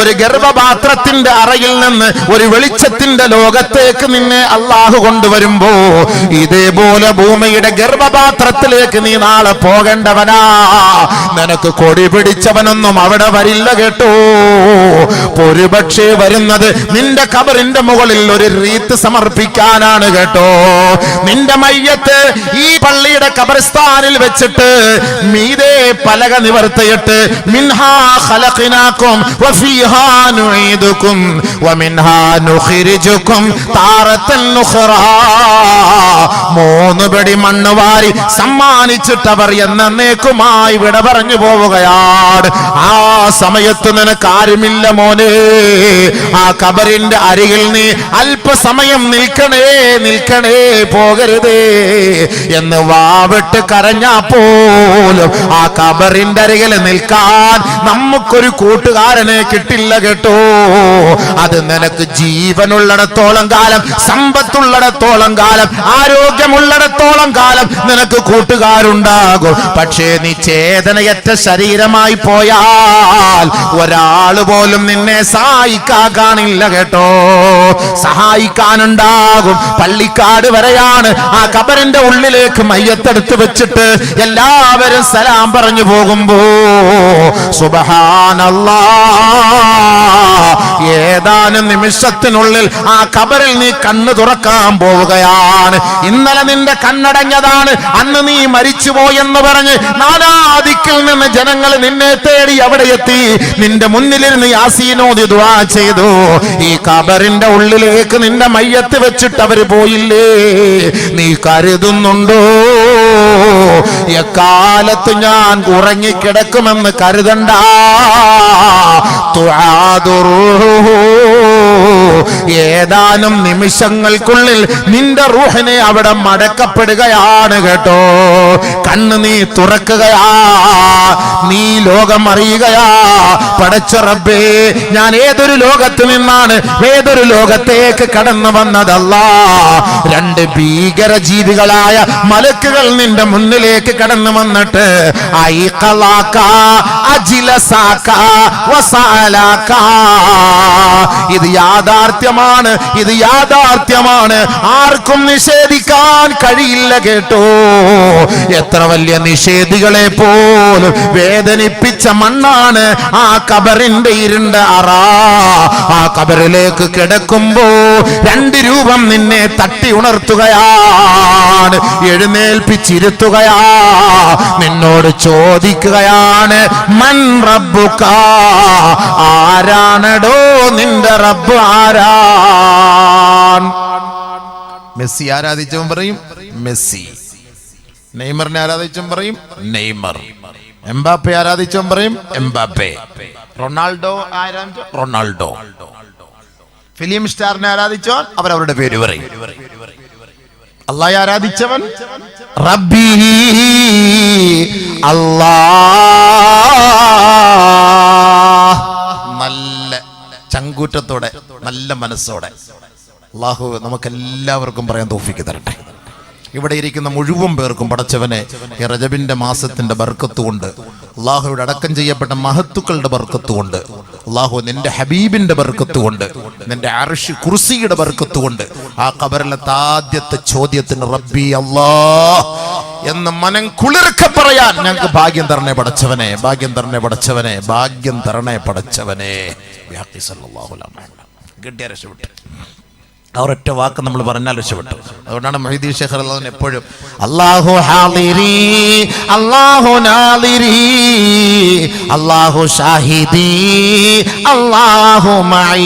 ഒരു ഗർഭപാത്രത്തിന്റെ അറയിൽ നിന്ന് ഒരു വെളിച്ചത്തിന്റെ ലോകത്തേക്ക് നിന്നെ അള്ളാഹു കൊണ്ടുവരുമ്പോ ഇതേപോലെ ഭൂമിയുടെ ഗർഭപാത്രത്തിലേക്ക് നീ നാളെ പോകേണ്ടവനാ. നിനക്ക് കൊടി പിടിച്ചവനൊന്നും അവിടെ വരില്ല കേട്ടോ. ഒരുപക്ഷേ വരുന്നത് നിന്റെ ഖബറിന്റെ മുകളിൽ ഒരു റീത്ത് സമർപ്പിക്കാനാണ് കേട്ടോ. നിന്റെ മയ്യത്ത് ഈ പള്ളിയുടെ ഖബർസ്ഥാനിൽ വെച്ചിട്ട് മീതെ പലക നിവർത്തിയിട്ട് മിൻഹാ ഖലഖനാകും വഫീഹാ നുഈദുകും വമിൻഹാ നുഖ്രിജുകും താറത്തൻ നുഖ്റാ, 3 പടി മണ്ണ് വാരി സമ്മാനിച്ചിട്ട് അവർ എന്നേക്കുമായി വിട പറഞ്ഞു പോവുകയാണ്. ആ സമയത്ത് നിനക്ക് ആരുമില്ല മോനെ. ആ ഖബറിന്റെ അരികിൽ നീ അല്പസമയം നിൽക്കണേ പോകരുതേ എന്ന് വാവിട്ട് കരഞ്ഞാ പോലും ആ ഖബറിന്റെ അരികിൽ നിൽക്കാൻ നമുക്കൊരു കൂട്ടുകാരനെ കിട്ടില്ല കേട്ടോ. അത് നിനക്ക് ജീവനുള്ളിടത്തോളം കാലം, സമ്പത്തുള്ളിടത്തോളം കാലം, ആരോഗ്യമുള്ളിടത്തോളം കാലം നിനക്ക് കൂട്ടുകാരുണ്ടാകും. പക്ഷേ നീ ചേതനയറ്റ ശരീരമായി പോയാൽ ഒരാൾ പോലും നിന്നെ സഹായിക്കാൻ കാണില്ല കേട്ടോ. സഹായിക്കാനുണ്ടാകും. പള്ളിക്കാട് വരെയാണ് ആ ഖബറിന്റെ ഉള്ളിലേക്ക് മയ്യത്തെടുത്ത് വെച്ചിട്ട് എല്ലാവരും സലാം പറഞ്ഞു പോകുമ്പോ സുബ്ഹാനല്ലാഹ്, ഏതാനും നിമിഷത്തിനുള്ളിൽ ആ ഖബറിൽ നീ കണ്ണ് തുറക്കാൻ പോവുകയാണ്. ഇന്നലെ നിന്റെ കണ്ണടഞ്ഞതാണ്, അന്ന് നീ മരിച്ചുപോയെന്ന് പറഞ്ഞ് നാനാദിക്കിൽ നിന്ന് ജനങ്ങൾ നിന്നെ തേടി അവിടെ എത്തി. നിന്റെ മുന്നിലിരുന്ന് യാസീനോദി ദുആ ചെയ്തു. ഈ ഖബറിന്റെ ഉള്ളിലേക്ക് നിന്റെ മയ്യത്ത് വെച്ചിട്ട് അവര് പോയില്ലേ? നീ കരുതുന്നുണ്ടോ എക്കാലത്ത് ഞാൻ ഉറങ്ങിക്കിടക്കുമെന്ന്? കരുതണ്ട. ഏതാനും നിമിഷങ്ങൾക്കുള്ളിൽ നിന്റെ റൂഹിനെ അവിടെ മടക്കപ്പെടുകയാണ് കേട്ടോ. കണ്ണ് നീ തുറക്കുകയാ, നീ ലോകം അറിയുകയാ. പടച്ച റബ്ബേ, ഞാൻ ഏതൊരു ലോകത്ത് നിന്നാണ് ഏതൊരു ലോകത്തേക്ക് കടന്നു വന്നതല്ലാ. 2 ഭീകര ജീവികളായ മലക്കുകൾ നിന്റെ മുന്നിലേക്ക് കടന്നു വന്നിട്ട് ഇത് യാഥാർത്ഥ്യമാണ്, ഇത് യാഥാർത്ഥ്യമാണ്. ആർക്കും നിഷേധിക്കാൻ കഴിയില്ല കേട്ടോ. എത്ര വലിയ നിഷേധികളെ പോലും വേദനിപ്പിച്ച മണ്ണാണ് ആ ഖബറിന്റെ ഇരുണ്ട അറ. ആ ഖബറിലേക്ക് കിടക്കുമ്പോ 2 രൂപം നിന്നെ തട്ടി ഉണർത്തുകയാണ്, എഴുന്നേൽപ്പിച്ചിരുത്തുകയാ. നിന്നോട് ചോദിക്കുകയാണ്, മൻ റബ്ബുക, ആരാണടോ നിന്റെ റബ്ബ്? ആരാൻ? മെസ്സി ആരാധിച്ചവൻ പറയും മെസ്സി, നെയ്മറിനെ ആരാധിച്ചവൻ പറയും നെയ്മർ, എംബാപ്പെ ആരാധിച്ചവൻ പറയും എംബാപ്പെ, റൊണാൾഡോ ആരാധിച്ചോ റൊണാൾഡോ, ഫിലിം സ്റ്റാറിനെ ആരാധിച്ചവൻ അവരവരുടെ പേര് പറയും. അല്ലാഹയെ ആരാധിച്ചവൻ റബ്ബി അല്ലാഹ്. നല്ല ചങ്കൂറ്റത്തോടെ, നല്ല മനസ്സോടെ അല്ലാഹു നമുക്കെല്ലാവർക്കും പറയാൻ തൗഫീഖ് തരട്ടെ. ഇവിടെ ഇരിക്കുന്ന മുഴുവൻ പേർക്കും പടച്ചവനെ ഈ റജബിന്റെ മാസത്തിന്റെ ബർക്കത്ത് കൊണ്ട്, അള്ളാഹുവിടെ അടക്കം ചെയ്യപ്പെട്ട മഹത്തുക്കളുടെ ബർക്കത്ത് കൊണ്ട്, അള്ളാഹു നിന്റെ ഹബീബിന്റെ ബർക്കത്ത് കൊണ്ട്, നിന്റെ അർശ് കുർസിയുടെ ബർക്കത്ത് കൊണ്ട് ആ ഖബറിലത്തെ ആദ്യത്തെ ചോദ്യത്തിന് റബ്ബി അല്ലാഹ് എന്ന് മനം കുളിർക്കെ പറയാൻ ഞങ്ങൾക്ക് ഭാഗ്യം തരണേ പടച്ചവനെ, ഭാഗ്യം തരണേ പടച്ചവനെ, ഭാഗ്യം തരണേ പടച്ചവനെ. ഗഡ്യ രക്ഷപ്പെട്ടു. ഒരൊറ്റ വാക്ക് നമ്മൾ പറഞ്ഞാൽ രക്ഷപ്പെട്ടു. അതുകൊണ്ടാണ് മൊഹീദ്ദീൻ ശൈഖ് റളിയല്ലാഹു എപ്പോഴും അല്ലാഹു ഹാളിരി അല്ലാഹു നാളിരി അല്ലാഹു ഷാഹിദി അല്ലാഹു മഈ.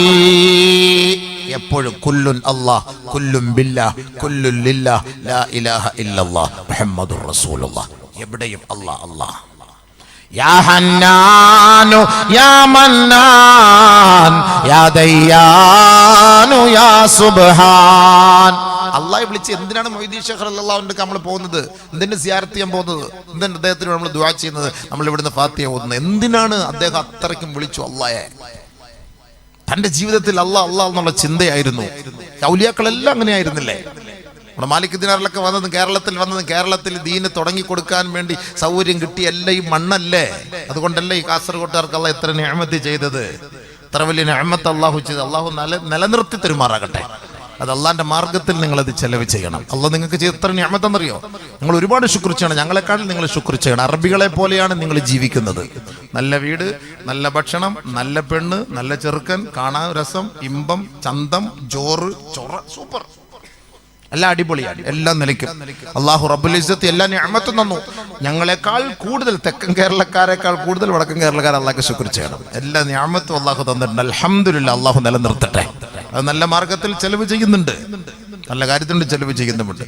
എപ്പോഴും കുല്ലുൻ അല്ലാഹ്, കുല്ലുൻ ബില്ലാഹ്, കുല്ലുൻ ലില്ലാഹ്, ലാ ഇലാഹ ഇല്ലല്ലാഹ് മുഹമ്മദുർ റസൂലുള്ളാഹ്. എവിടെയും അല്ലാഹ് അല്ലാഹ്. യാ ഹന്നാനു യാ മന്നാൻ യാ ദയ്യാനു യാ സുബ്ഹാൻ. അള്ളാഹെ വിളിച്ച് എന്തിനാണ് മൊഹീദ്ദീൻ ശൈഖ് റളിയല്ലാഹുവിന്റെ നമ്മൾ പോകുന്നത്? എന്തിന്റെ സിയാറത്ത് ചെയ്യാൻ പോകുന്നത്? എന്തിന്റെ അദ്ദേഹത്തിന് നമ്മൾ ദുആ ചെയ്യുന്നത്? നമ്മൾ ഇവിടുന്ന് ഫാത്തിഹ ഓതുന്നത് എന്തിനാണ്? അദ്ദേഹം അത്രയ്ക്കും വിളിച്ചു അള്ളാഹയെ. തന്റെ ജീവിതത്തിൽ അള്ളാഹ് അള്ളാഹ് എന്നുള്ള ചിന്തയായിരുന്നു. ഔലിയാക്കളെല്ലാം അങ്ങനെ ആയിരുന്നില്ലേ? നമ്മുടെ മാലിക് ദിനാറിലൊക്കെ വന്നതും കേരളത്തിൽ ദീന് തുടങ്ങി കൊടുക്കാൻ വേണ്ടി സൗകര്യം കിട്ടിയ എല്ലാം ഈ മണ്ണല്ലേ? അതുകൊണ്ടല്ലേ ഈ കാസർഗോട്ടുകാർക്ക് അള്ളാഹ് എത്ര നിഅമത്ത് ചെയ്തത്? എത്ര വലിയ നിഅമത്ത് അള്ളാഹു ചെയ്ത്. അള്ളാഹു നിലനിർത്തി തരുമാറാകട്ടെ. അത് അള്ളാന്റെ മാർഗത്തിൽ നിങ്ങളത് ചെലവ് ചെയ്യണം. അള്ളാഹ് നിങ്ങൾക്ക് ചെയ്ത് എത്ര നിഅമത്തെന്നറിയോ? നിങ്ങൾ ഒരുപാട് ശുക്ർ ചെയ്യണം. ഞങ്ങളെക്കാളും നിങ്ങൾ ശുക്ർ ചെയ്യണം. അറബികളെ പോലെയാണ് നിങ്ങൾ ജീവിക്കുന്നത്. നല്ല വീട്, നല്ല ഭക്ഷണം, നല്ല പെണ്ണ്, നല്ല ചെറുക്കൻ, കാണാൻ രസം, ഇമ്പം, ചന്തം, ജോറ്, ചൊറ, സൂപ്പർ, എല്ലാം അടിപൊളിയാണ്. എല്ലാം നിലയ്ക്കും. അള്ളാഹു റബ്ബുൽ ഇസ്സത്ത് എല്ലാ നിഅമത്തും തന്നു. ഞങ്ങളെക്കാൾ കൂടുതൽ തെക്കൻ കേരളക്കാരെക്കാൾ കൂടുതൽ വടക്കൻ കേരളക്കാർ അള്ളാഹ്ക്ക് ശുക്ർ ചെയ്യണം. എല്ലാ നിഅമത്തും അള്ളാഹു തന്നിട്ടുണ്ട്. അൽഹംദുലില്ലാഹ്. അള്ളാഹു നിലനിർത്തട്ടെ. അത് നല്ല മാർഗത്തിൽ ചെലവ് ചെയ്യുന്നുണ്ട്, നല്ല കാര്യത്തിനുണ്ട് ചെലവ് ചെയ്യുന്നുമുണ്ട്.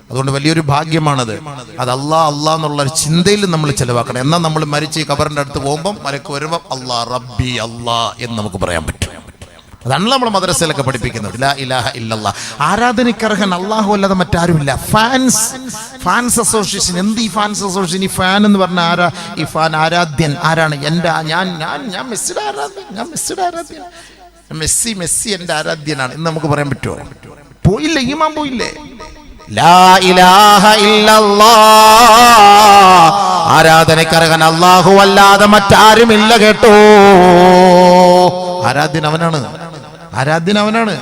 അതുകൊണ്ട് വലിയൊരു ഭാഗ്യമാണത്. അത് അള്ളാഹ് എന്നുള്ള ചിന്തയിൽ നമ്മൾ ചെലവാക്കണം. എന്നാൽ നമ്മൾ മരിച്ച് ഈ ഖബറിന്റെ അടുത്ത് പോകുമ്പോൾ മലക്ക് വരുമ്പോൾ അള്ളാഹ് റബ്ബി അള്ളാഹ് എന്ന് നമുക്ക് പറയാൻ പറ്റും. അതാണല്ലോ നമ്മൾ മദ്രസയിലൊക്കെ പഠിപ്പിക്കുന്നത്. ലാ ഇലാഹ ഇല്ലല്ലാഹ്. ആരാധനയ്ക്കർഹൻ അള്ളാഹു അല്ലാതെ മറ്റാരുമില്ല. Fans association. എന്ത് ഈ ഫാൻസ് അസോസിയേഷൻ? ഈ ഫാൻ എന്ന് പറഞ്ഞ ആരാ? ഈ ഫാൻ ആരാധ്യൻ ആരാണ്? ഞാൻ മെസ്സിയുടെ ആരാധ്യൻ. മെസ്സി എന്റെ ആരാധ്യനാണ് എന്ന് നമുക്ക് പറയാൻ പറ്റുമോ? പോയില്ലേ? ഈമാൻ പോയില്ലേ? ലാ ഇലാഹ ഇല്ലല്ലാഹ്. ആരാധനയ്ക്കർഹൻ അല്ലാഹു അല്ലാതെ മറ്റാരുമില്ല കേട്ടോ. ആരാധ്യൻ അവനാണ്.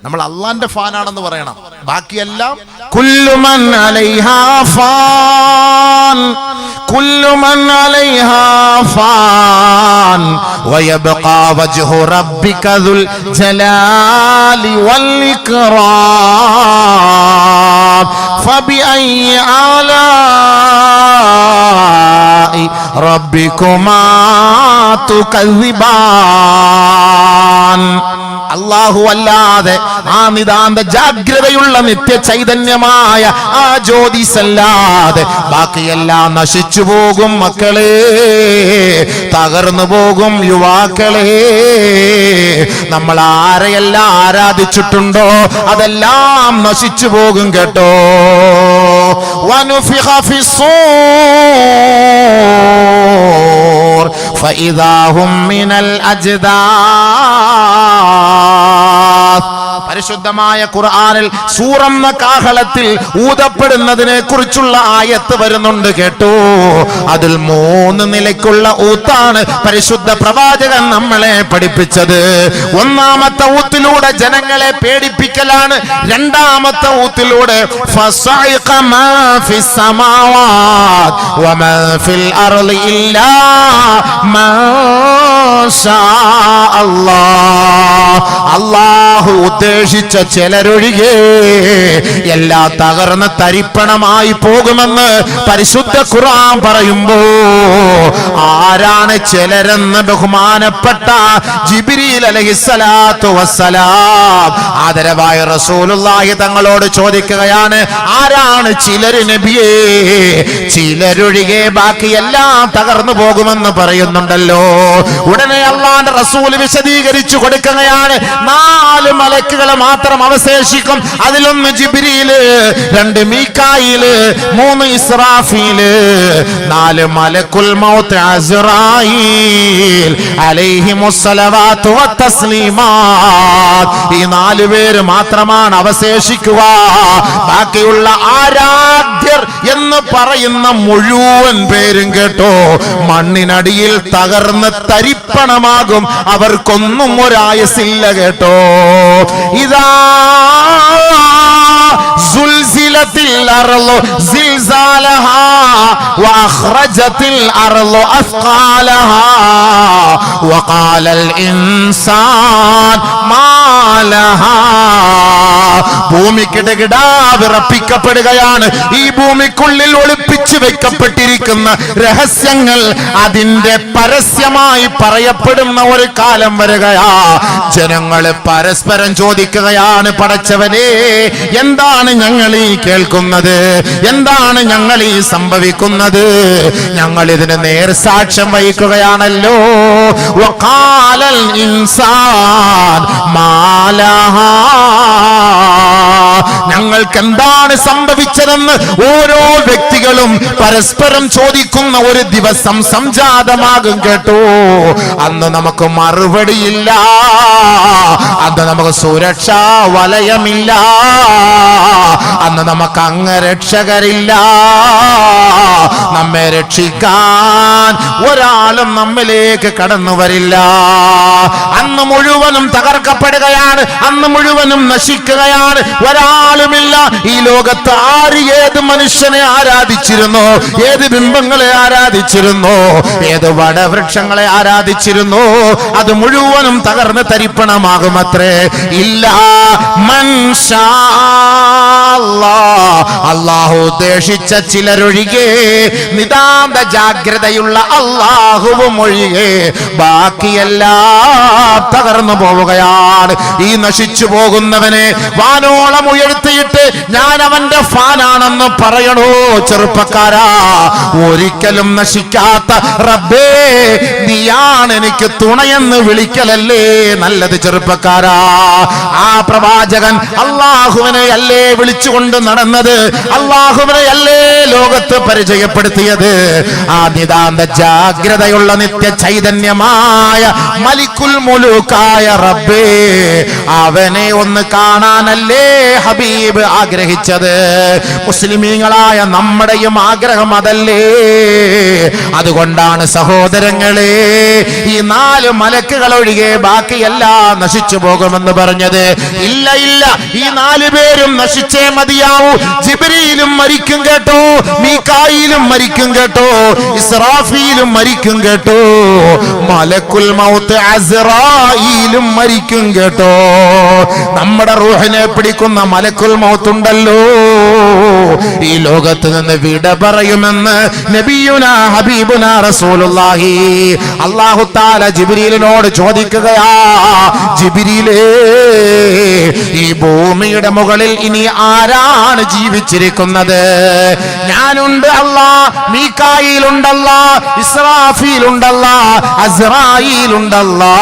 നമ്മൾ അള്ളാന്റെ ഫാനാണെന്ന് പറയണം. ബാക്കിയെല്ലാം കുല്ലു മൻ അലൈഹാ ഫാൻ, കുല്ലു മൻ അലൈഹാ ഫാൻ വയബ്ഖാ വജ്ഹു റബ്ബിക ദുൽ ജലാലി വൽ ഇക്റാം ഫബിഅയ്യി ആലാഇ റബ്ബികുമാ തുകദ്ദിബാൻ. അല്ലാഹു അല്ലാതെ ആ നിതാന്ത ജാഗ്രതയുള്ള നിത്യ ചൈതന്യമായ ആ ജ്യോതിസല്ലാതെ ബാക്കിയെല്ലാം നശിച്ചു പോകും മക്കളെ, തകർന്നു പോകും യുവാക്കളെ. നമ്മൾ ആരെയെല്ലാം ആരാധിച്ചിട്ടുണ്ടോ അതെല്ലാം നശിച്ചു പോകും കേട്ടോ. വനുഫിഖ ഫിസ്സൂർ ഫഇദാ ഹും മിനൽ അജ്ദാദ്. പരിശുദ്ധമായ ഖുർആനിൽ സൂറെന്ന കാഹളത്തിൽ ഊതപ്പെടുന്നതിനെ കുറിച്ചുള്ള ആയത്ത് വരുന്നുണ്ട് കേട്ടോ. അതിൽ 3 നിലയ്ക്കുള്ള ഊത്താണ് പരിശുദ്ധ പ്രവാചകൻ നമ്മളെ പഠിപ്പിച്ചത്. ഒന്നാമത്തെ ഊത്തിലൂടെ ജനങ്ങളെ പേടിപ്പിക്കലാണ്. രണ്ടാമത്തെ ഊത്തിലൂടെ ഫസഇഖ മാ ഫിസ് സമാവാത് വമാ ഫിൽ അർളി ഇല്ലാ മാ ഷാ അല്ലാഹ്. അല്ലാഹു ഉദ്ദേശിച്ച ചിലരൊഴികെ എല്ലാ തകർന്ന് തരിപ്പണമായി പോകുമെന്ന് പരിശുദ്ധ ഖുർആൻ പറയുമ്പോ ആരാണ് ചിലരെന്ന് ബഹുമാനപ്പെട്ട ജിബ്രീൽ അലൈഹിസ്സലാത്തു വസ്സലാം ആദരവായ റസൂലുള്ളാഹി തങ്ങളോട് ചോദിക്കുകയാണ്, ആരാണ് ചിലര് നബിയേ? ചിലരൊഴികെ ബാക്കി എല്ലാം തകർന്നു പോകുമെന്ന് പറയുന്നുണ്ടല്ലോ. ഉടനെ അല്ലാഹുവിന്റെ റസൂൽ വിശദീകരിച്ചു കൊടുക്കുകയാണ്, 4 മലക്കുകളെ മാത്രം അവശേഷിക്കും. അതിലൊന്ന് ജിബ്രീല്, 2 മീകായില്, 3 ഇസ്രാഫീല്, 4 മലക്കുൽ മൗത്ത് അസ്റായീൽ അലൈഹിമുസ്സലവാത്തു വത്തസ്ലീമാത്ത്. ഈ 4 പേര് മാത്രമാണ് അവശേഷിക്കുക. ബാക്കിയുള്ള ആരാധ്യർ എന്ന് പറയുന്ന മുഴുവൻ പേരും കേട്ടോ മണ്ണിനടിയിൽ തകർന്ന് തരിപ്പണമാകും. അവർക്കൊന്നും ഒരായസില്ല കേട്ടോ. ഇതാ സുൽസിലത്തിൽ അർളു സിൽസാലഹാ വഅഖ്റജത്തിൽ അർളു അസ്ഖാലഹാ വഖാലൽ ഇൻസാൻ മാലഹാ. ഭൂമി കിടകിടാ വിറപ്പിക്കപ്പെടുകയാണ്. ഈ ഭൂമിക്കുള്ളിൽ ഒളിപ്പിച്ചു വെക്കപ്പെട്ടിരിക്കുന്ന രഹസ്യങ്ങൾ അതിന്റെ പരസ്യമായി പറയപ്പെടുന്ന ഒരു കാലം വരികയാ. ജനങ്ങൾ പരസ്പരം ചോദിക്കുകയാണ്, പടച്ചവനെ എന്താണ് ഞങ്ങൾ ഈ കേൾക്കുന്നത്? എന്താണ് ഞങ്ങൾ ഈ സംഭവിക്കുന്നത്? ഞങ്ങൾ ഇതിന് നേർസാക്ഷ്യം വഹിക്കുകയാണല്ലോ. വഖാലൽ ഇൻസാൻ മാലഹാ. ഞങ്ങൾക്ക് എന്താണ് സംഭവിച്ചതെന്ന് ഓരോ വ്യക്തികളും പരസ്പരം ചോദിക്കുന്ന ഒരു ദിവസം സംജാതമാകും കേട്ടോ. അന്ന് നമുക്ക് മറുപടിയില്ല, അന്ന് നമുക്ക് സുരക്ഷാ വലയമില്ല, അന്ന് നമുക്ക് അംഗരക്ഷകരില്ല, നമ്മെ രക്ഷിക്കാൻ ഒരാളും നമ്മിലേക്ക് കടന്നു വരില്ല. അന്ന് മുഴുവനും തകർക്കപ്പെടുകയാണ്, അന്ന് മുഴുവനും നശിക്കുകയാണ്. ഒരാളുമില്ല ഈ ലോകത്ത്. ആര് ഏത് മനുഷ്യനെ ആരാധിച്ചിരുന്നോ, ഏത് ബിംബങ്ങളെ ആരാധിച്ചിരുന്നോ, ഏത് വടവൃക്ഷങ്ങളെ ആരാധിച്ചിരുന്നോ, അത് മുഴുവനും തകർന്ന് തരിപ്പണമാകുമത്രേ. ഇല്ല മൻഷാ അല്ലാഹു ഉദ്ദേശിച്ച ചിലരൊഴികെ, നിതാന്ത ജാഗ്രതയുള്ള അല്ലാഹുവും ഒഴികെ ബാക്കിയെല്ലാം തകർന്നു പോവുകയാണ്. ഈ നശിച്ചു പോകുന്നവനെ വാനോളം ഉയർത്തിയിട്ട് ഞാൻ അവന്റെ ഫാനാണെന്ന് പറയണോ ചെറുപ്പക്കാരാ? ഒരിക്കലും നശിക്കാത്ത റബ്ബേ നീയാണ് എനിക്ക് തുണയെന്ന് വിളിക്കലല്ലേ നല്ലത് ചെറുപ്പക്കാരാ. ആ പ്രവാചകൻ അല്ലാഹുവിനെ അല്ലേ വിളിച്ചുകൊണ്ട് നടന്നത്, അല്ലാഹുവിനെ അല്ലേ ലോകത്ത് പരിചയപ്പെടുത്തിയത്. ആ നിതാന്ത ജാഗ്രതയുള്ള നിത്യ ചൈതന്യമായ മലിക്കുൽ മുലൂക്കായ റബ്ബേ, അവനെ ഒന്ന് കാണാനല്ലേ ഹബീബ് ആഗ്രഹിച്ചത്. മുസ്ലിമീങ്ങളായ നമ്മുടെയും ആഗ്രഹം അതല്ലേ? അതുകൊണ്ടാണ് സഹോദരങ്ങളെ ഈ 4 മലക്കുകൾ ഒഴികെ ബാക്കിയെല്ലാം നശിച്ചു പോകുമെന്ന് പറഞ്ഞത്. ഇല്ല ഇല്ല, ഈ 4 പേരും നശിച്ചേ മതിയാവൂ. ജിബ്രീലും മരിക്കും കേട്ടോ, മീകായിലും മരിക്കും കേട്ടോ, ഇസ്രാഫീലും മരിക്കും കേട്ടോ, മലക്കുൽ മൗത്ത് അസ്റായീലും മരിക്കും കേട്ടോ. നമ്മുടെ റൂഹിനെ പിടിക്കുന്ന മലക്കുൽ മൗത്ത് ഉണ്ടല്ലോ, ഈ ലോകത്ത് നിന്ന് വിട പറയുമെന്ന് നബിയുനാ ഹബീബുനാ റസൂലുള്ളാഹി. അല്ലാഹു തആല ജിബ്രീലിനോട് ചോദിക്കുകയാ, ജിബ്രീലേ ഈ ഭൂമിയുടെ മുകളിൽ ഇനി ആരാണ് ജീവിച്ചിരിക്കുന്നത്? ഞാനുണ്ട് അല്ലാ, മീകായിലുണ്ടല്ലാ, ഇസ്രാഫീലുണ്ടല്ലാ, അസ്റായീലുണ്ടല്ലാ.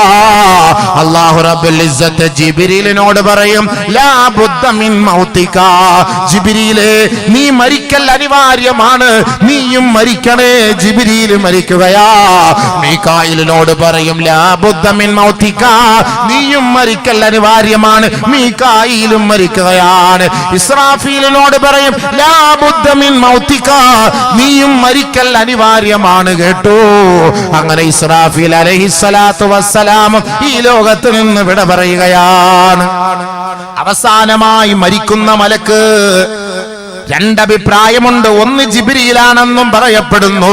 അല്ലാഹു റബ്ബുൽ ഇസ്സത്ത് ജിബ്രീലിനോട് പറയും, ലാ ബുദ്ദ മിൻ മൗതിക. ജിബ്രീലേ നീ മരിക്കൽ അനിവാര്യമാണ്, നീയും മരിക്കണേ. ജിബ്രീൽ മരിക്കുകയാ. മീകായിലിനോട് പറയും, ലാ ബുദ്ദ മിൻ മൗതിക, നീയും മരിക്കൽ അനിവാര്യമാണ്, മീകായിലും മരിക്കുകയാണ്. ഇസ്രാഫീലിനോട് പറയും, ലാ ബുദ്ദ മിൻ മൗതിക, നീയും മരിക്കൽ അനിവാര്യമാണ് കേട്ടോ. അങ്ങനെ ഇസ്രാഫീൽ അലൈഹിസ്സലാത്തു വസ്സലാം ഈ ലോകത്ത് നിന്ന് വിട പറയുകയാണ്. അവസാനമായി മരിക്കുന്ന മലക്ക് രണ്ടഭിപ്രായമുണ്ട്. ഒന്ന് ജിബ്രീലാണെന്നും പറയപ്പെടുന്നു,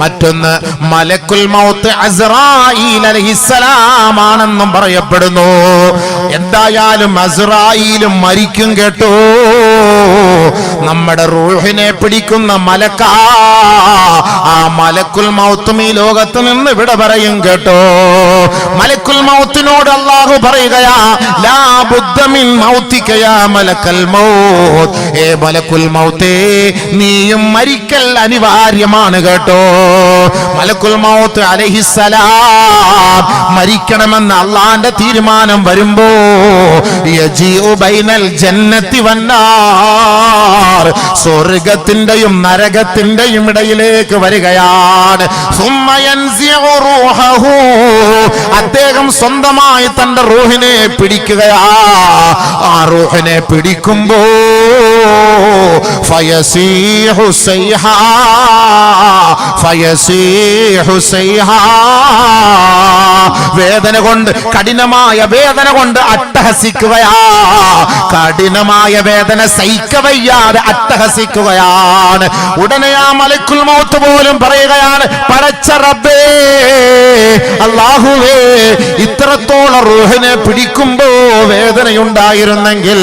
മറ്റൊന്ന് മലക്കുൽ മൗത്ത് അസ്റായീൽ അലൈഹിസ്സലാം ആണെന്നും പറയപ്പെടുന്നു. എന്തായാലും അസ്റായീലും മരിക്കും കേട്ടോ. നമ്മുടെ റൂഹിനെ പിടിക്കുന്ന മലക്കാ, ആ മലക്കുൽ മൗത്തും ഈ ലോകത്ത് നിന്ന് വിട പറയും കേട്ടോ. മലക്കുൽ മൗത്തിനോട് അല്ലാഹു പറയുകയാ, ലാ ബുദ്ദ മിൻ മൗതിക യാ മലക്കൽ മൗത്ത്. ഏ മലക്കുൽ മൗത്തേ നീയും മരിക്കൽ അനിവാര്യമാണ് കേട്ടോ. മലക്കുൽ മൗത്ത് അലൈഹിസ്സലാം മരിക്കണമെന്ന് അള്ളാന്റെ തീരുമാനം വരുമ്പോ യജീഉ ബൈനൽ ജന്നത്തി വന്നാർ, സ്വർഗത്തിന്റെയും നരകത്തിന്റെയും ഇടയിലേക്ക് വരികയാണ്. സുമ്മ യൻസിഉ റൂഹഹു, അദ്ദേഹം സ്വന്തമായി തന്റെ റൂഹിനെ പിടിക്കുകയാ. ആ റൂഹിനെ പിടിക്കുമ്പോ ഫയസീഹു സൈഹാ, ഫയസീഹു സൈഹാ, വേദന കൊണ്ട്, കഠിനമായ വേദന കൊണ്ട് അട്ടഹസിക്കുകയാ. കഠിനമായ വേദന സഹിക്കവയ്യാതെ അട്ടഹസിക്കുകയാണ്. ഉടനെ ആ മലക്കുൽ മൗത്ത് പോലും പറയുകയാണ്, പടച്ച റബ്ബേ, അല്ലാഹുവേ, ഇത്രത്തോളം റൂഹിനെ പിടിക്കുമ്പോ വേദനയുണ്ടായിരുന്നെങ്കിൽ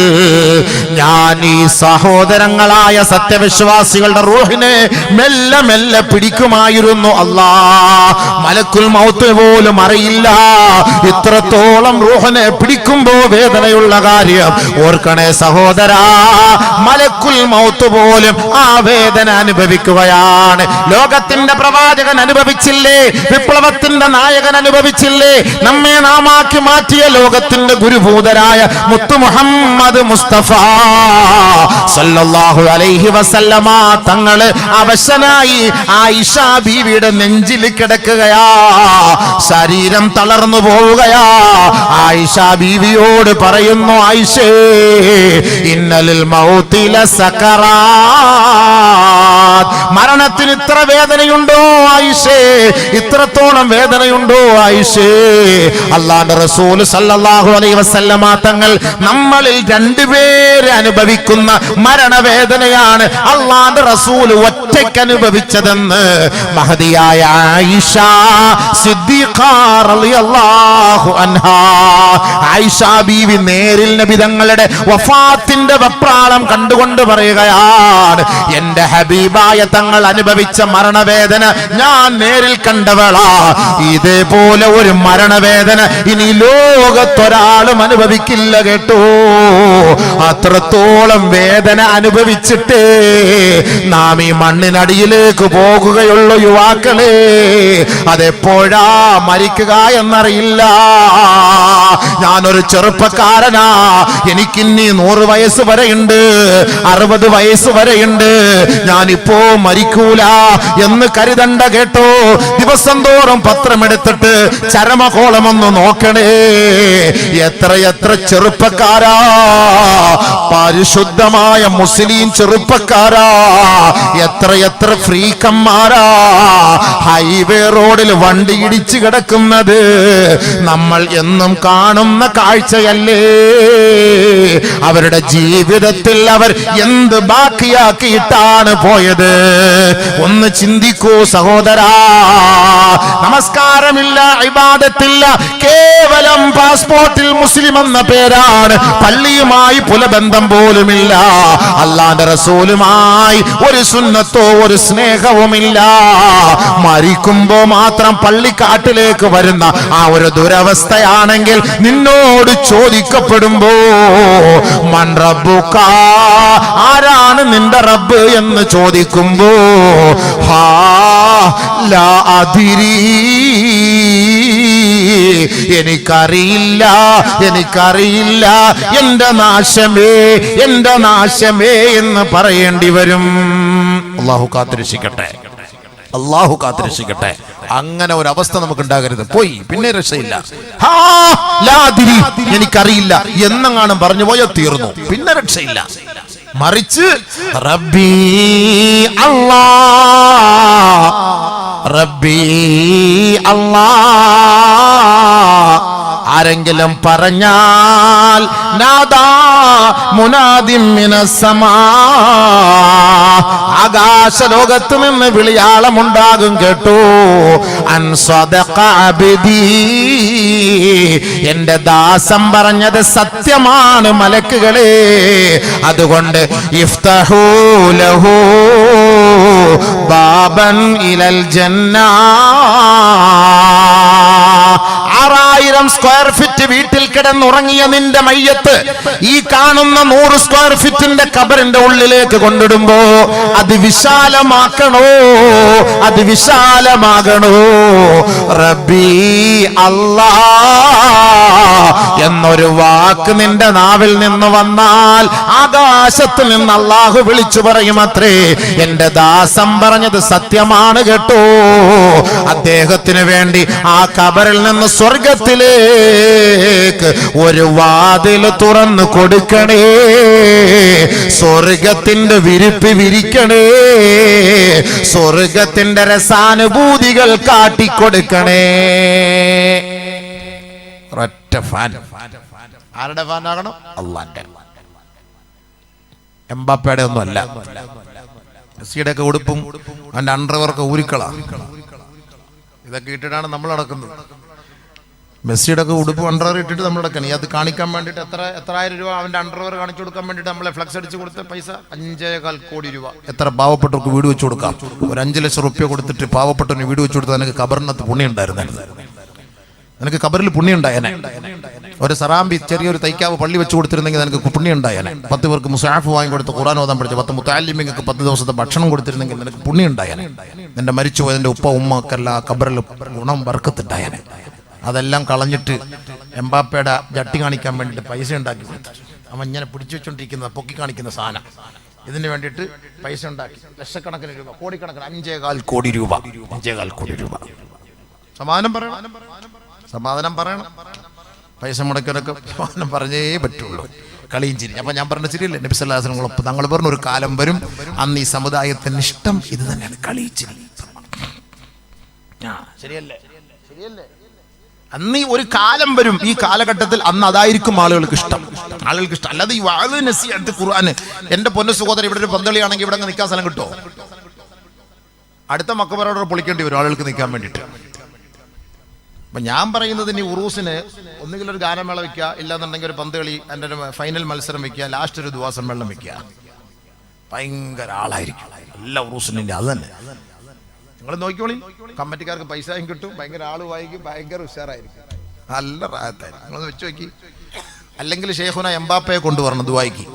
ഞാൻ ഈ സഹോദരങ്ങളായ സത്യവിശ്വാസികളുടെ റൂഹിനെ മെല്ലെ മെല്ലെ പിടിക്കുമായിരുന്നു. അല്ലാ, മലക്കുൽ മൗത്ത് പോലും അറിയില്ല ഇത്രത്തോളം റൂഹിനെ പിടിക്കുമ്പോ വേദനയുള്ള കാര്യം. ഓർക്കണേ സഹോദരാ, മലക്കുൽ മൗത്ത് പോലും ആ വേദന അനുഭവിക്കുകയാണ്. ലോകത്തിന്റെ പ്രവാചകൻ അനുഭവിച്ചില്ലേ? വിപ്ലവത്തിന്റെ നായകൻ അനുഭവിച്ചില്ലേ? നമ്മെ നാമാക്കി മാറ്റിയ ലോകത്തിന്റെ ഗുരുഭൂതരായ മുത്തു മുഹമ്മദ് മുസ്തഫ സല്ലല്ലാഹു അലൈഹി വസല്ലമ തങ്ങള് അവശനായി ആയിഷ ബീവിയുടെ നെഞ്ചിൽ കിടക്കുകയാ. ശരീരം തളർന്നു പോവുകയാ. ആയിഷ ബീവിയോട് പറയുന്നു, ആയിഷേ, ഇന്നലിൽ മൗതി ലസകറാത്ത്. മരണത്തിന് ഇത്ര വേദനയുണ്ടോ ആയിഷേ? ഇത്രത്തോളം വേദനയുണ്ടോ ആയിഷേ? അല്ലാഹുവിന്റെ റസൂൽ സല്ലല്ലാഹു അലൈഹി വസല്ലമ തങ്ങൾ നമ്മളിൽ രണ്ടുപേരെ അനുഭവിക്കുന്ന മരണവേദനയാണ് അല്ലാഹുവിന്റെ റസൂൽ ഒറ്റയ്ക്ക് അനുഭവിച്ചതെന്ന് മഹദിയായ ആയിഷ സിദ്ദീഖ റളിയല്ലാഹു അൻഹാ. ആയിഷ ബീവി നേരിൽ നബി തങ്ങളുടെ വഫാത്തിന്റെ വെപ്രാളം കണ്ടുകൊണ്ട് പറയുകയാണ്, എന്റെ ഹബീബായ തങ്ങൾ അനുഭവിച്ച മരണവേദന ഞാൻ നേരിൽ കണ്ടവളാ. ഇതേപോലെ ഒരു മരണവേദന ഇനി ലോകത്തൊരാളും അനുഭവിക്കില്ല കേട്ടോ. അത്രത്തോളം വേദന അനുഭവിച്ചിട്ട് നാം ഈ മണ്ണിനടിയിലേക്ക് പോകുകയുള്ളൂ യുവാക്കളെ. അതെപ്പോഴാ മരിക്കുക എന്നറിയില്ല. ഞാനൊരു ചെറുപ്പക്കാരനാ, എനിക്കിന്നി 100 വയസ്സ് വരെയുണ്ട്, 60 വയസ്സ് വരെയുണ്ട്. ഞാനിപ്പോ മരിക്കൂല എന്ന് കരുതണ്ട കേട്ടോ. ദിവസം തോറും പത്രമെടുത്തിട്ട് ചരമകോളമൊന്ന് നോക്കണേ. എത്ര ചെറുപ്പക്കാരാ, പരിശുദ്ധമായ മുസ്ലിം ചെറുപ്പക്കാരാ, എത്ര ഫ്രീക്കന്മാരാ ഹൈവേ റോഡിൽ വണ്ടി ഇടിച്ചു കിടക്കുന്നത്. നമ്മൾ എന്നും കാണുന്ന കാഴ്ചയല്ലേ? അവരുടെ ജീവിതത്തിൽ അവർ എന്ത് ബാക്കിയാക്കിയിട്ടാണ് പോയത്? ഒന്ന് ചിന്തിക്കൂ സഹോദരാ. നമസ്കാരമില്ല, ഇബാദത്തില്ല, കേവലം പാസ്പോർട്ടിൽ മുസ്ലിം എന്ന പേരാണ്. പള്ളിയുമായി പുലബന്ധം പോലുമില്ല. അല്ലാഹുവിന്റെ റസൂലുമായി ഒരു സുന്നത്തോ ഒരു സ്നേഹവുമില്ല. മരിക്കുമ്പോ മാത്രം പള്ളിക്കാട്ടിലേക്ക് വരുന്ന ആ ഒരു ദുരവസ്ഥയാണെങ്കിൽ നിന്നോട് ചോദിക്കപ്പെടുമ്പോ മൻ റബ്ബുക, ആരാണ് നിന്റെ റബ്ബ് എന്ന് ചോദിക്കുമ്പോ ഹാ ലാ അദ്രി, എനിക്കറിയില്ല എന്റെ നാശമേ എന്ന് പറയേണ്ടി വരും. അല്ലാഹു കാത്തിരക്ഷിക്കട്ടെ, അല്ലാഹു കാത്തിരക്ഷിക്കട്ടെ. അങ്ങനെ ഒരു അവസ്ഥ നമുക്ക് ഉണ്ടാകരുത്. പോയി പിന്നെ രക്ഷയില്ല. എനിക്കറിയില്ല എന്നെങ്ങാനും പറഞ്ഞു പോയാൽ തീർന്നു, പിന്നെ രക്ഷയില്ല. മറിച്ച് റബ്ബി അല്ലാ, റബ്ബി അല്ലാ ആരെങ്കിലും പറഞ്ഞാൽ നാദാ മുനാദിം മിനസ്സമാ, ആകാശലോകത്ത് നിന്ന് വിളിയാളമുണ്ടാകും കേട്ടോ. അൻ സദഖ അബ്ദി, എന്റെ ദാസം പറഞ്ഞത് സത്യമാണ് മലക്കുകളെ. അതുകൊണ്ട് ഇഫ്തഹൂ ലഹു ബാബൻ ഇലൽ ജന്ന. 6000 സ്ക്വയർ ഫീറ്റ് വീട്ടിൽ കിടന്നുറങ്ങിയ നിന്റെ മയ്യത്ത് ഈ കാണുന്ന 100 സ്ക്വയർ ഫീറ്റിന്റെ കബറിന്റെ ഉള്ളിലേക്ക് കൊണ്ടിടുമ്പോ അത് വിശാലമാക്കണോ, അത് വിശാലമാകണോ. റബ്ബി അല്ലാ എന്നൊരു വാക്ക് നിന്റെ നാവിൽ നിന്ന് വന്നാൽ ആകാശത്ത് നിന്ന് അല്ലാഹു വിളിച്ചു പറയും അത്രേ, എന്റെ ദാസം പറഞ്ഞത് സത്യമാണ് കേട്ടോ. അദ്ദേഹത്തിന് വേണ്ടി ആ കബറിൽ നിന്ന് സ്വർഗത്തിലേക്ക് ഒരു വാതിൽ തുറന്നു കൊടുക്കണേ, സ്വർഗത്തിന്റെ വിരിപ്പ് വിരിക്കണേ, സ്വർഗത്തിന്റെ രസാനുഭൂതികൾ കാട്ടിക്കൊടുക്കണേ. ഒറ്റ ഫാൻ. ആരുടെ ഫാനാകണം? അല്ലാഹുവിന്റെ. എംബാപ്പയുടെ ഒന്നും അല്ല. മെസ്സിയുടെ ഒക്കെ ഉടുപ്പും അവന്റെ അണ്ടർവെയറൊക്കെ ഊരിക്കള. ഇതൊക്കെ ഇട്ടിട്ടാണ് നമ്മൾ നടക്കുന്നത്. മെസ്സിയുടെ ഒക്കെ ഉടുപ്പ് അണ്ടർവെയർ ഇട്ടിട്ട് നമ്മളൊക്കെ അത് കാണിക്കാൻ വേണ്ടിയിട്ട് എത്ര ആയിരം രൂപ അവൻ്റെ അണ്ടർവെയർ കാണിച്ചു കൊടുക്കാൻ വേണ്ടിയിട്ട് നമ്മളെ ഫ്ലക്സ് അടിച്ച് കൊടുത്ത പൈസ 5.25 കോടി രൂപ. എത്ര പാവപ്പെട്ടവർക്ക് വീട് വെച്ച് കൊടുക്കാം? ഒരു 5 ലക്ഷം റുപ്യ കൊടുത്തിട്ട് പാവപ്പെട്ടവന് വീട് വെച്ച് കൊടുത്താൽ എനിക്ക് ഖബറിനകത്ത് പുണ്യം ഉണ്ടായിരുന്നു. നിനക്ക് ഖബറിൽ പുണ്യം ഉണ്ടായനെ. ഒരു സറാമ്പി ചെറിയൊരു തൈക്കാവ് പള്ളി വെച്ച് കൊടുത്തിരുന്നെങ്കിൽ നിനക്ക് പുണ്യം ഉണ്ടായനെ. 10 പേർക്ക് മുസാഫ് വാങ്ങിക്കൊടുത്ത് ഖുർആൻ ഓതാൻ പഠിച്ച 10 മുത്തഅല്ലിമീങ്ങൾക്ക് 10 ദിവസത്തെ ഭക്ഷണം കൊടുത്തിരുന്നെങ്കിൽ നിനക്ക് പുണ്യം ഉണ്ടായനെ. നിന്റെ മരിച്ചുപോയതിൻ്റെ ഉപ്പ ഉമ്മക്കെല്ലാം ഖബറിൽ ഗുണം ബർക്കത്തുണ്ടായനെ. അതെല്ലാം കളഞ്ഞിട്ട് എംബാപ്പയുടെ ജട്ടി കാണിക്കാൻ വേണ്ടിയിട്ട് പൈസ ഉണ്ടാക്കി കൊടുത്തു. അവൻ ഇങ്ങനെ പിടിച്ചു വെച്ചോണ്ടിരിക്കുന്ന പൊക്കി കാണിക്കുന്ന സാധനം. ഇതിന് വേണ്ടിയിട്ട് പൈസ ഉണ്ടാക്കി ലക്ഷക്കണക്കിന് രൂപ, കോടിക്കണക്കിന് 5.25 കോടി രൂപ. 5.25 കോടി രൂപ. സമാധാനം പറയണം. പൈസ മുടക്കിയവരൊക്കെ സമാധാനം പറഞ്ഞേ പറ്റുള്ളൂ. കളിയും ചിരി. അപ്പൊ ഞാൻ പറഞ്ഞ ശരിയല്ലേ? നബി സല്ലല്ലാഹു അലൈഹി വസല്ലം തങ്ങൾ പറഞ്ഞ ഒരു കാലം വരും, അന്ന് ഈ സമുദായത്തിന് ഇഷ്ടം ഇത് തന്നെയാണ്, കളി ചിരി. ശരിയല്ലേ? അന്ന് ഒരു കാലം വരും, ഈ കാലഘട്ടത്തിൽ അന്ന് അതായിരിക്കും ആളുകൾക്ക് ഇഷ്ടം. അല്ലാതെ ഈ വഅദ് നസീഹത്ത് ഖുർആൻ. എന്റെ പൊന്നു സഹോദരൻ, ഇവിടെ ഒരു പന്തളിയാണെങ്കിൽ ഇവിടെ നിൽക്കാൻ സ്ഥലം കിട്ടുമോ? അടുത്ത മക്കബറോട് പൊളിക്കേണ്ടി വരും ആളുകൾക്ക് നിൽക്കാൻ വേണ്ടിയിട്ട്. അപ്പൊ ഞാൻ പറയുന്നത്, ഇനി ഉറൂസിന് ഒന്നുകിൽ ഒരു ഗാനമേള വെക്കുക, ഇല്ലാന്നുണ്ടെങ്കിൽ ഒരു പന്ത് കളി, എൻ്റെ ഒരു ഫൈനൽ മത്സരം വെക്കുക, ലാസ്റ്റ് ഒരു ദുആ സമ്മേളനം വെക്കുക. ഭയങ്കര ആളായിരിക്കും എല്ലാ ഉറൂസിനും. അത് തന്നെ നിങ്ങൾ നോക്കിക്കോളി. കമ്മിറ്റിക്കാർക്ക് പൈസയും കിട്ടും, ഭയങ്കര ആള് വായിക്കും, ഭയങ്കര ഉഷാറായിരിക്കും, നല്ല റാഹത്തായിരിക്കും. നിങ്ങളൊന്ന് വെച്ച് നോക്കി. അല്ലെങ്കിൽ ഷെയ്ഖുന എംബാപ്പയെ കൊണ്ടുവരണം ദുആയ്ക്ക്.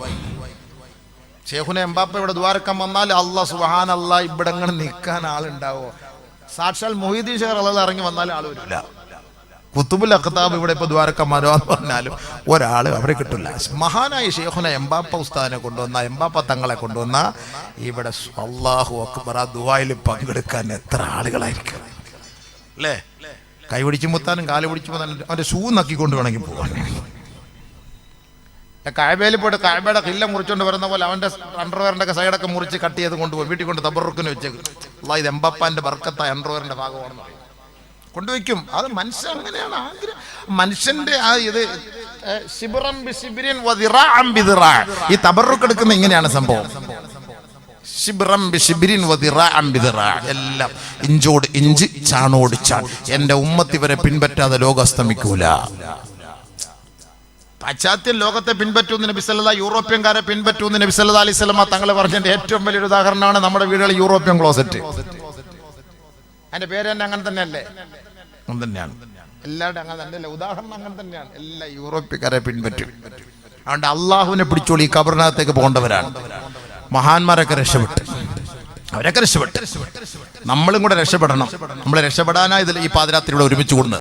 ഷെയ്ഖുന എംബാപ്പ ഇവിടെ ദ്വാരക്കാൻ വന്നാൽ അല്ലാഹ് സുബ്ഹാനല്ലാഹ് ഇവിടെ അങ്ങനെ നിൽക്കാൻ ആളുണ്ടാവോ? സാക്ഷാൽ മുഹീദ്ദീൻ ഷേഖ് റളിയല്ലാഹു ഇറങ്ങി വന്നാലും ആൾ വരില്ല. കുത്തുബുൽ അഖ്താബ് ഇവിടെ ഇപ്പോൾ ദ്വാരക്കാൻ വരാന്ന് പറഞ്ഞാലും ഒരാൾ അവിടെ കിട്ടില്ല. മഹാനായ ഷെയ്ഖുന എംബാപ്പ ഉസ്താദിനെ കൊണ്ടുവന്ന, എംബാപ്പ തങ്ങളെ കൊണ്ടുവന്ന ഇവിടെ അല്ലാഹു അക്ബർ ആ ദുആയിൽ പങ്കെടുക്കാൻ എത്ര ആളുകളായിരിക്കും അല്ലേ? കൈ പിടിച്ചു മുത്താനും കാല് പിടിച്ചു മുത്താനും അവൻ്റെ ഷൂ നക്കിക്കൊണ്ട് വേണമെങ്കിൽ പോകാൻ. കഅബയിൽ പോയിട്ട് കഅബയുടെ കില്ല മുറിച്ചുകൊണ്ട് വരുന്ന പോലെ അവൻ്റെ അണ്ടർവെയറിൻ്റെ ഒക്കെ സൈഡൊക്കെ മുറിച്ച് കട്ട് ചെയ്ത് കൊണ്ടുപോകും. വീട്ടിൽ കൊണ്ട് തബറുക്കിന് വെച്ചേക്കും. അല്ലാഹ് ഇത് എംബാപ്പാൻ്റെ ബർക്കത്തായ അണ്ടർവെയറിൻ്റെ ഭാഗമാണെന്ന് പറയും, കൊണ്ടുവയ്ക്കും. അത് മനുഷ്യൻ അങ്ങനെയാണ് ആഗ്രഹം. മനുഷ്യന്റെ ആ ഇത് ഈ തബറുക്ക് എടുക്കുന്ന ഇങ്ങനെയാണ് സംഭവം. എല്ലാം ഇഞ്ചോട് ഇഞ്ച്, ചാണോട് ചാൺ. എന്റെ ഉമ്മത്ത് ഇവരെ പിൻപറ്റാതെ ലോകം അസ്തമിക്കൂല. പാശ്ചാത്യ ലോകത്തെ പിൻപറ്റുന്ന നബി സല്ലല്ലാഹു, യൂറോപ്യൻകാരെ പിൻപറ്റുന്ന നബി സല്ലല്ലാഹു അലൈഹി വസല്ലം തങ്ങൾ പറഞ്ഞതിന്റെ ഏറ്റവും വലിയൊരു ഉദാഹരണമാണ് നമ്മുടെ വീടുകളിൽ യൂറോപ്യൻ ക്ലോസറ്റ്. അതിന്റെ പേര് തന്നെ അങ്ങനെ തന്നെയല്ലേ? അങ്ങനെ തന്നെയാണ്. എല്ലാവരുടെ അങ്ങനെ തന്നെയല്ലേ? ഉദാഹരണം അങ്ങനെ തന്നെയാണ്. എല്ലാ യൂറോപ്യക്കാരെ പിൻപറ്റും. അതുകൊണ്ട് അള്ളാഹുവിനെ പിടിച്ചോളി. ഈ ഖബറിനകത്തേക്ക് പോകേണ്ടവരാണ് മഹാന്മാരൊക്കെ. രക്ഷപ്പെട്ട് അവരൊക്കെ രക്ഷപ്പെട്ട് നമ്മളും കൂടെ രക്ഷപ്പെടണം. നമ്മൾ രക്ഷപ്പെടാനായി ഇതിൽ ഈ പാതിരാത്രി ഇവിടെ ഒരുമിച്ച് കൂടുന്നത്.